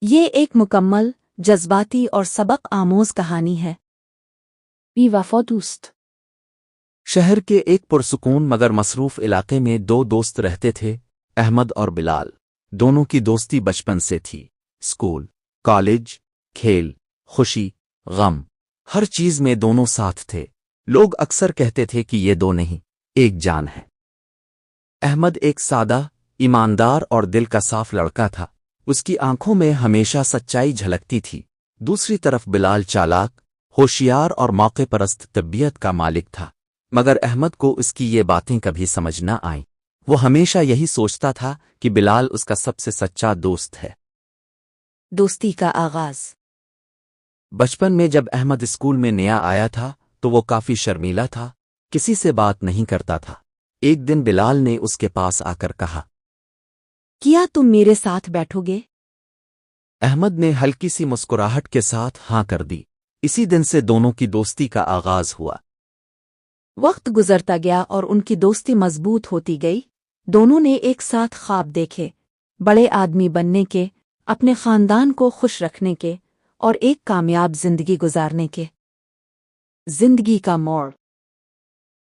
یہ ایک مکمل جذباتی اور سبق آموز کہانی ہے۔ Wie war vor Dust؟ شہر کے ایک پرسکون مگر مصروف علاقے میں دو دوست رہتے تھے، احمد اور بلال۔ دونوں کی دوستی بچپن سے تھی۔ اسکول، کالج، کھیل، خوشی، غم، ہر چیز میں دونوں ساتھ تھے۔ لوگ اکثر کہتے تھے کہ یہ دو نہیں، ایک جان ہے۔ احمد ایک سادہ، ایماندار اور دل کا صاف لڑکا تھا۔ اس کی آنکھوں میں ہمیشہ سچائی جھلکتی تھی۔ دوسری طرف بلال چالاک، ہوشیار اور موقع پرست طبیعت کا مالک تھا، مگر احمد کو اس کی یہ باتیں کبھی سمجھ نہ آئیں۔ وہ ہمیشہ یہی سوچتا تھا کہ بلال اس کا سب سے سچا دوست ہے۔ دوستی کا آغاز۔ بچپن میں جب احمد اسکول میں نیا آیا تھا تو وہ کافی شرمیلا تھا، کسی سے بات نہیں کرتا تھا۔ ایک دن بلال نے اس کے پاس آ کر کہا، کیا تم میرے ساتھ بیٹھو گے؟ احمد نے ہلکی سی مسکراہٹ کے ساتھ ہاں کر دی۔ اسی دن سے دونوں کی دوستی کا آغاز ہوا۔ وقت گزرتا گیا اور ان کی دوستی مضبوط ہوتی گئی۔ دونوں نے ایک ساتھ خواب دیکھے، بڑے آدمی بننے کے، اپنے خاندان کو خوش رکھنے کے اور ایک کامیاب زندگی گزارنے کے۔ زندگی کا موڑ۔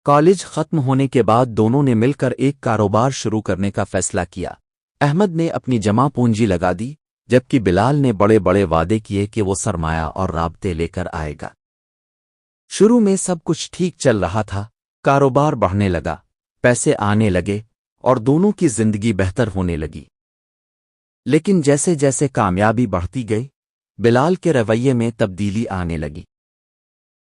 کالج ختم ہونے کے بعد دونوں نے مل کر ایک کاروبار شروع کرنے کا فیصلہ کیا۔ احمد نے اپنی جمع پونجی لگا دی، جبکہ بلال نے بڑے بڑے وعدے کیے کہ وہ سرمایہ اور رابطے لے کر آئے گا۔ شروع میں سب کچھ ٹھیک چل رہا تھا، کاروبار بڑھنے لگا، پیسے آنے لگے اور دونوں کی زندگی بہتر ہونے لگی۔ لیکن جیسے جیسے کامیابی بڑھتی گئی، بلال کے رویے میں تبدیلی آنے لگی۔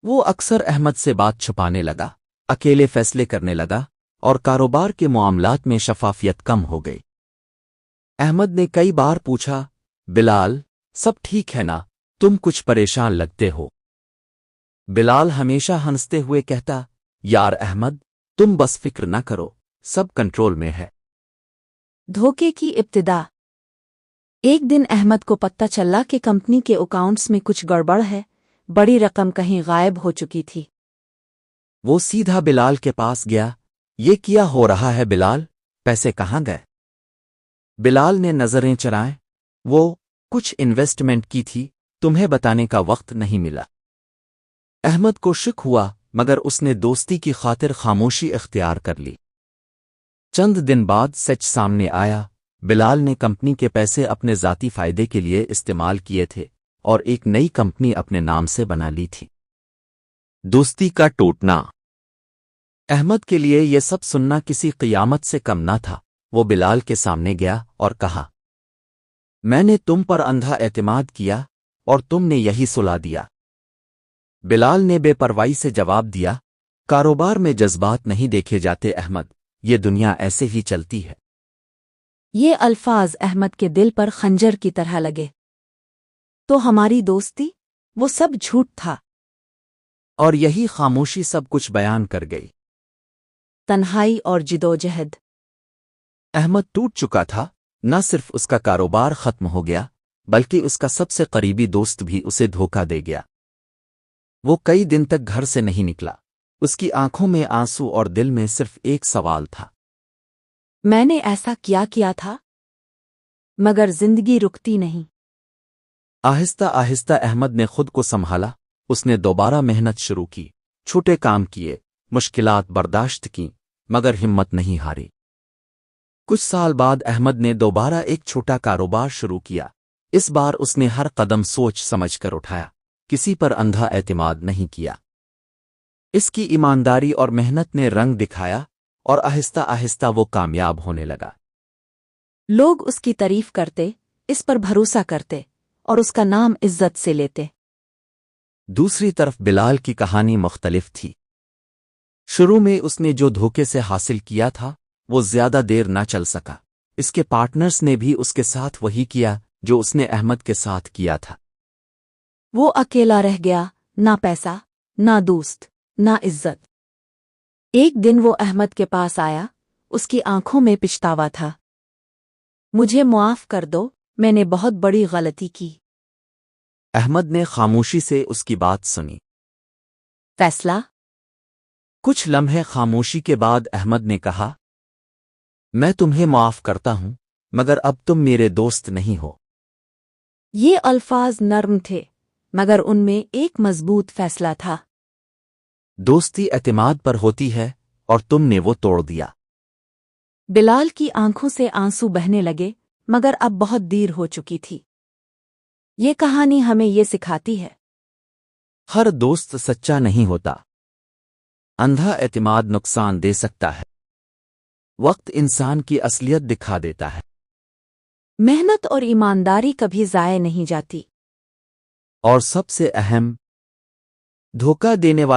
وہ اکثر احمد سے بات چھپانے لگا، اکیلے فیصلے کرنے لگا اور کاروبار کے معاملات میں شفافیت کم ہو گئی۔ احمد نے کئی بار پوچھا، بلال، سب ٹھیک ہے نا؟ تم کچھ پریشان لگتے ہو۔ بلال ہمیشہ ہنستے ہوئے کہتا، یار احمد، تم بس فکر نہ کرو، سب کنٹرول میں ہے۔ دھوکے کی ابتدا۔ ایک دن احمد کو پتہ چلا کہ کمپنی کے اکاؤنٹس میں کچھ گڑبڑ ہے، بڑی رقم کہیں غائب ہو چکی تھی۔ وہ سیدھا بلال کے پاس گیا، یہ کیا ہو رہا ہے بلال؟ پیسے کہاں گئے؟ بلال نے نظریں چرائیں، وہ کچھ انویسٹمنٹ کی تھی، تمہیں بتانے کا وقت نہیں ملا۔ احمد کو شک ہوا، مگر اس نے دوستی کی خاطر خاموشی اختیار کر لی۔ چند دن بعد سچ سامنے آیا، بلال نے کمپنی کے پیسے اپنے ذاتی فائدے کے لیے استعمال کیے تھے اور ایک نئی کمپنی اپنے نام سے بنا لی تھی۔ دوستی کا ٹوٹنا۔ احمد کے لیے یہ سب سننا کسی قیامت سے کم نہ تھا۔ وہ بلال کے سامنے گیا اور کہا، میں نے تم پر اندھا اعتماد کیا اور تم نے یہی سلا دیا۔ بلال نے بے پرواہی سے جواب دیا، کاروبار میں جذبات نہیں دیکھے جاتے احمد، یہ دنیا ایسے ہی چلتی ہے۔ یہ الفاظ احمد کے دل پر خنجر کی طرح لگے۔ تو ہماری دوستی؟ وہ سب جھوٹ تھا۔ اور یہی خاموشی سب کچھ بیان کر گئی۔ تنہائی اور جدوجہد۔ احمد ٹوٹ چکا تھا، نہ صرف اس کا کاروبار ختم ہو گیا، بلکہ اس کا سب سے قریبی دوست بھی اسے دھوکہ دے گیا۔ وہ کئی دن تک گھر سے نہیں نکلا، اس کی آنکھوں میں آنسو اور دل میں صرف ایک سوال تھا، میں نے ایسا کیا تھا؟ مگر زندگی رکتی نہیں۔ آہستہ آہستہ احمد نے خود کو سنبھالا، اس نے دوبارہ محنت شروع کی، چھوٹے کام کیے، مشکلات برداشت کیں، مگر ہمت نہیں ہاری۔ کچھ سال بعد احمد نے دوبارہ ایک چھوٹا کاروبار شروع کیا۔ اس بار اس نے ہر قدم سوچ سمجھ کر اٹھایا، کسی پر اندھا اعتماد نہیں کیا۔ اس کی ایمانداری اور محنت نے رنگ دکھایا اور آہستہ آہستہ وہ کامیاب ہونے لگا۔ لوگ اس کی تعریف کرتے، اس پر بھروسہ کرتے اور اس کا نام عزت سے لیتے۔ دوسری طرف بلال کی کہانی مختلف تھی۔ شروع میں اس نے جو دھوکے سے حاصل کیا تھا وہ زیادہ دیر نہ چل سکا۔ اس کے پارٹنرز نے بھی اس کے ساتھ وہی کیا جو اس نے احمد کے ساتھ کیا تھا۔ وہ اکیلا رہ گیا، نہ پیسہ، نہ دوست، نہ عزت۔ ایک دن وہ احمد کے پاس آیا، اس کی آنکھوں میں پچھتاوا تھا۔ مجھے معاف کر دو، میں نے بہت بڑی غلطی کی۔ احمد نے خاموشی سے اس کی بات سنی۔ فیصلہ؟ کچھ لمحے خاموشی کے بعد احمد نے کہا، میں تمہیں معاف کرتا ہوں، مگر اب تم میرے دوست نہیں ہو۔ یہ الفاظ نرم تھے مگر ان میں ایک مضبوط فیصلہ تھا۔ دوستی اعتماد پر ہوتی ہے اور تم نے وہ توڑ دیا۔ بلال کی آنکھوں سے آنسو بہنے لگے مگر اب بہت دیر ہو چکی تھی۔ یہ کہانی ہمیں یہ سکھاتی ہے ہر دوست سچا نہیں ہوتا۔ اندھا اعتماد نقصان دے سکتا ہے۔ وقت انسان کی اصلیت دکھا دیتا ہے۔ محنت اور ایمانداری کبھی ضائع نہیں جاتی۔ اور سب سے اہم، دھوکہ دینے والا